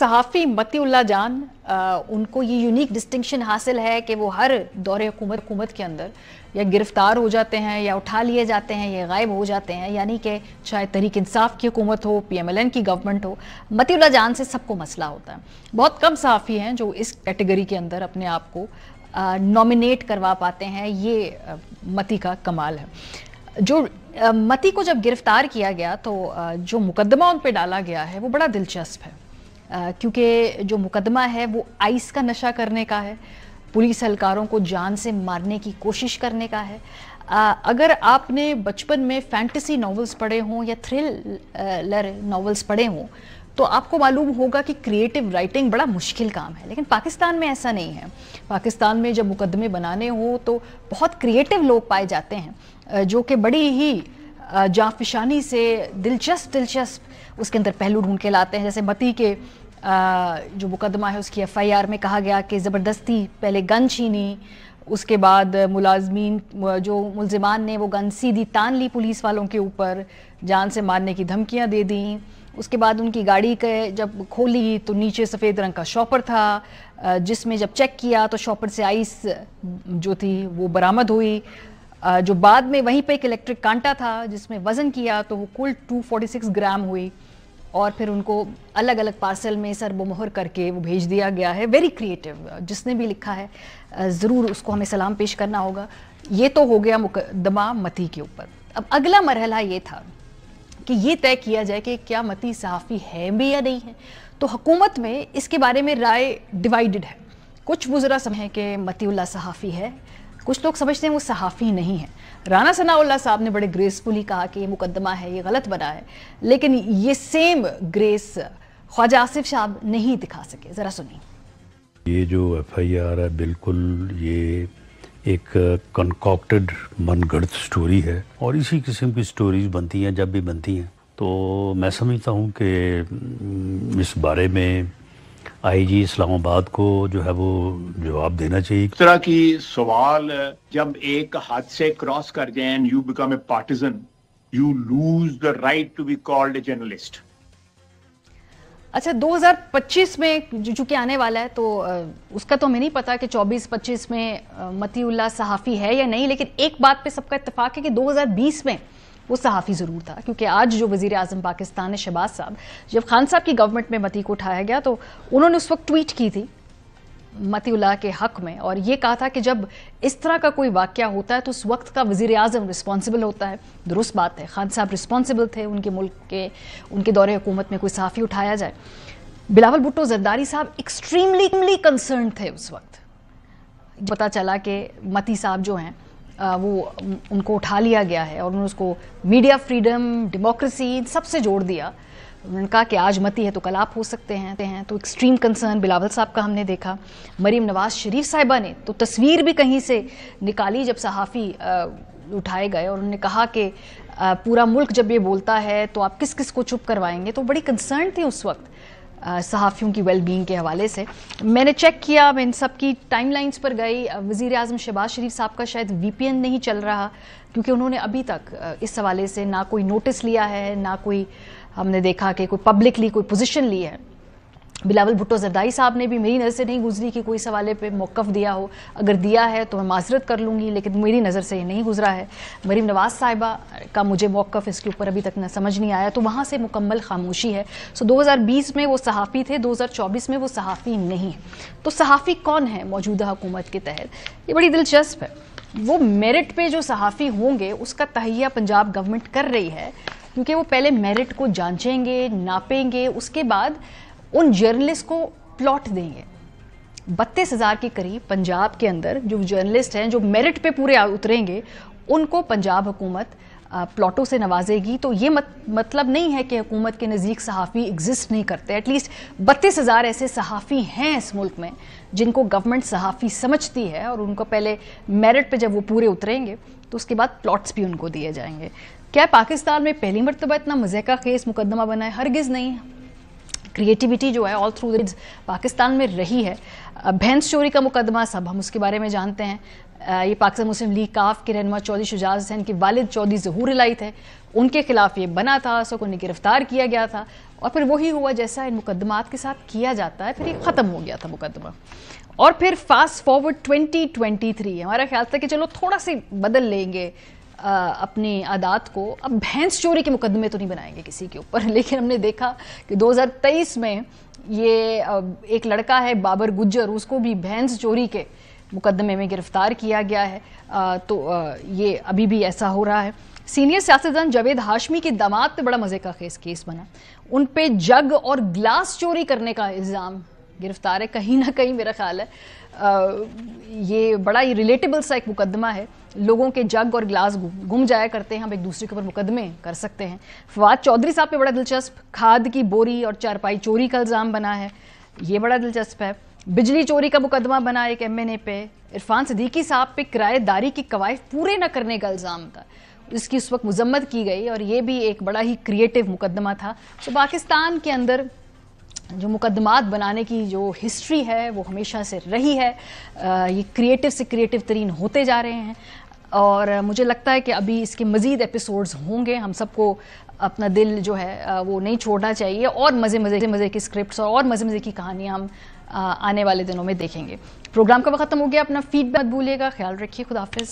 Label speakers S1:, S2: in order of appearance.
S1: सहाफ़ी मतीउल्लाह जान उनको ये यूनिक डिस्टिंक्शन हासिल है कि वो हर दौरे हुकूमत के अंदर या गिरफ्तार हो जाते हैं या उठा लिए जाते हैं या गायब हो जाते हैं। यानी कि चाहे तहरीक इंसाफ की हुकूमत हो, PMLN की गवर्नमेंट हो, मतीउल्लाह जान से सबको मसला होता है। बहुत कम सहाफ़ी हैं जो इस कैटेगरी के अंदर अपने आप को नॉमिनेट करवा पाते हैं। ये मती का कमाल है। जो मती को जब गिरफ्तार किया गया तो जो मुकदमा उन पर डाला गया है वो बड़ा दिलचस्प है, क्योंकि जो मुकदमा है वो आइस का नशा करने का है, पुलिस एहलकारों को जान से मारने की कोशिश करने का है। अगर आपने बचपन में फैंटेसी नॉवेल्स पढ़े हों या थ्रिलर नॉवेल्स पढ़े हों तो आपको मालूम होगा कि क्रिएटिव राइटिंग बड़ा मुश्किल काम है, लेकिन पाकिस्तान में ऐसा नहीं है। पाकिस्तान में जब मुकदमे बनाने हों तो बहुत क्रिएटिव लोग पाए जाते हैं जो कि बड़ी ही जाफिशानी से दिलचस्प उसके अंदर पहलू ढूंढ के लाते हैं। जैसे मती के जो मुकदमा है उसकी FIR में कहा गया कि ज़बरदस्ती पहले गन छीनी, उसके बाद मुलाजमीन जो मुलजिमान ने वो गन सीधी तान ली पुलिस वालों के ऊपर, जान से मारने की धमकियां दे दी। उसके बाद उनकी गाड़ी के जब खोली तो नीचे सफ़ेद रंग का शॉपर था, जिसमें जब चेक किया तो शॉपर से आइस जो थी वो बरामद हुई, जो बाद में वहीं पे एक इलेक्ट्रिक कांटा था जिसमें वज़न किया तो वो कुल 246 ग्राम हुई और फिर उनको अलग अलग पार्सल में सरबोमोहर करके वो भेज दिया गया है। वेरी क्रिएटिव, जिसने भी लिखा है ज़रूर उसको हमें सलाम पेश करना होगा। ये तो हो गया मुकदमा मती के ऊपर। अब अगला मरहला ये था कि ये तय किया जाए कि क्या मती सहाफ़ी है भी या नहीं है। तो हुकूमत में इसके बारे में राय डिवाइडेड है। कुछ वुज़रा समझते हैं कि मतीउल्लाह सहाफ़ी है, कुछ लोग समझते हैं वो सहाफ़ी नहीं है। राना सनाउल्लाह साहब ने बड़े ग्रेसफुली कहा कि ये मुकदमा है, ये गलत बना है, लेकिन ये सेम ग्रेस ख्वाजा आसिफ साहब नहीं दिखा सके। ज़रा सुनिए।
S2: ये जो FIR है बिल्कुल ये एक कंकॉक्टेड मनगढ़ंत स्टोरी है और इसी किस्म की स्टोरीज बनती हैं जब भी बनती हैं। तो मैं समझता हूँ कि इस बारे में IG इस्लामाबाद को जो है वो जवाब देना चाहिए।
S3: इस तरह की सवाल जब एक हद से क्रॉस कर जाए and you become a partisan, you lose the right to be called a journalist.
S1: अच्छा, 2025 में चूंकि आने वाला है तो उसका तो हमें नहीं पता कि 24-25 में मतीउल्लाह सहाफ़ी है या नहीं, लेकिन एक बात पे सबका इत्तेफाक है कि 2020 में वो सहाफ़ी ज़रूर था। क्योंकि आज जो वज़ीर आज़म पाकिस्तान है शहबाज साहब, जब खान साहब की गवर्नमेंट में मती को उठाया गया तो उन्होंने उस वक्त ट्वीट की थी मतीउल्लाह के हक़ में और ये कहा था कि जब इस तरह का कोई वाक़या होता है तो उस वक्त का वज़ीर आज़म रिस्पॉन्सिबल होता है। दुरुस्त बात है, खान साहब रिस्पॉन्सिबल थे, उनके मुल्क के उनके दौरे हुकूमत में कोई सहाफ़ी उठाया जाए। बिलावल भुट्टो जरदारी साहब एक्सट्रीमली कंसर्न थे उस वक्त। पता चला कि मती साहब जो हैं वो उनको उठा लिया गया है और उन्होंने उसको मीडिया फ्रीडम, डेमोक्रेसी सबसे जोड़ दिया। उन्होंने कहा कि आज मती है तो कल आप हो सकते हैं। तो एक्सट्रीम कंसर्न बिलावल साहब का हमने देखा। मरीम नवाज शरीफ साहिबा ने तो तस्वीर भी कहीं से निकाली जब सहाफ़ी उठाए गए और उन्होंने कहा कि पूरा मुल्क जब ये बोलता है तो आप किस किस को चुप करवाएंगे। तो बड़ी कंसर्न थी उस वक्त सहाफ़ियों की वेलबींग के हवाले से। मैंने चेक किया, मैं इन सब की टाइमलाइंस पर गई। वज़ीर आज़म शहबाज शरीफ साहब का शायद VPN नहीं चल रहा, क्योंकि उन्होंने अभी तक इस हवाले से ना कोई नोटिस लिया है, ना कोई हमने देखा कि कोई पब्लिकली कोई पोजीशन ली है। बिलावल भुट्टो जरदारी साहब ने भी मेरी नज़र से नहीं गुजरी कि कोई इस हवाले पे मौक़िफ़ दिया हो। अगर दिया है तो मैं माज़रत कर लूँगी, लेकिन मेरी नज़र से ये नहीं गुजरा है। मरीम नवाज साहिबा का मुझे मौक़िफ़ इसके ऊपर अभी तक न समझ नहीं आया, तो वहाँ से मुकम्मल खामोशी है। 2020 में वो सहाफ़ी थे, 2024 में वो सहाफ़ी नहीं है। तो सहाफ़ी कौन है मौजूदा हुकूमत के तहत, ये बड़ी दिलचस्प है। वो मेरिट पे जो सहाफ़ी होंगे उसका तहैया पंजाब गवर्नमेंट कर रही है, क्योंकि वो पहले मेरिट को जांचेंगे, नापेंगे, उसके बाद उन जर्नलिस्ट को प्लॉट देंगे। 32,000 के करीब पंजाब के अंदर जो जर्नलिस्ट हैं जो मेरिट पे पूरे उतरेंगे उनको पंजाब हुकूमत प्लॉटों से नवाजेगी। तो ये मतलब नहीं है कि हुकूमत के नज़दीक सहाफ़ी एग्जिस्ट नहीं करते। एटलीस्ट 32,000 ऐसे सहाफ़ी हैं इस मुल्क में जिनको गवर्नमेंट सहाफ़ी समझती है और उनको पहले मेरिट पे जब वो पूरे उतरेंगे तो उसके बाद प्लॉट्स भी उनको दिए जाएंगे। क्या पाकिस्तान में पहली मरतबा इतना मज़ाक़ा खेज़ मुकदमा बना है? हरगिज़ नहीं है। क्रिएटिविटी जो है ऑल थ्रू पाकिस्तान में रही है। भैंस चोरी का मुकदमा सब हम उसके बारे में जानते हैं। ये पाकिस्तान मुस्लिम लीग काफ के रहनुमा चौधरी शुजात हुसैन के वालिद चौधरी ज़हूर इलाही थे, उनके खिलाफ ये बना था, सो उन्हें गिरफ्तार किया गया था और फिर वही हुआ जैसा इन मुकदमात के साथ किया जाता है, फिर ये ख़त्म हो गया था मुकदमा। और फिर फास्ट फॉरवर्ड 2023 हमारा ख्याल था कि चलो थोड़ा सी बदल लेंगे अपनी आदात को, अब भैंस चोरी के मुकदमे तो नहीं बनाएंगे किसी के ऊपर। लेकिन हमने देखा कि 2023 में ये एक लड़का है बाबर गुज्जर, उसको भी भैंस चोरी के मुकदमे में गिरफ्तार किया गया है। तो ये अभी भी ऐसा हो रहा है। सीनियर सियासतदान जावेद हाशमी के दामाद पे बड़ा मजे का केस बना, उन पे जग और ग्लास चोरी करने का इल्ज़ाम, गिरफ्तार है। कहीं ना कहीं मेरा ख्याल है ये बड़ा ही रिलेटेबल सा एक मुकदमा है। लोगों के जग और ग्लास गुम जाया करते हैं, हम एक दूसरे के ऊपर मुकदमे कर सकते हैं। फवाद चौधरी साहब पे बड़ा दिलचस्प खाद की बोरी और चारपाई चोरी का इल्ज़ाम बना है, ये बड़ा दिलचस्प है। बिजली चोरी का मुकदमा बना एक MNA पे। इरफान सिद्दीकी साहब पे किराएदारी की कवायद पूरे न करने का इल्ज़ाम था, इसकी उस वक्त मजम्मत की गई और ये भी एक बड़ा ही क्रिएटिव मुकदमा था। तो पाकिस्तान के अंदर जो मुकदमात बनाने की जो हिस्ट्री है वो हमेशा से रही है, ये क्रिएटिव से क्रिएटिव तरीन होते जा रहे हैं और मुझे लगता है कि अभी इसके मज़ीद एपिसोड्स होंगे। हम सबको अपना दिल जो है वो नहीं छोड़ना चाहिए और मज़े की स्क्रिप्ट्स और मज़े की कहानियाँ हम आने वाले दिनों में देखेंगे। प्रोग्राम का वक्त ख़त्म हो गया, अपना फीडबैक भूलिएगा, ख्याल रखिए, खुदा हाफिज़।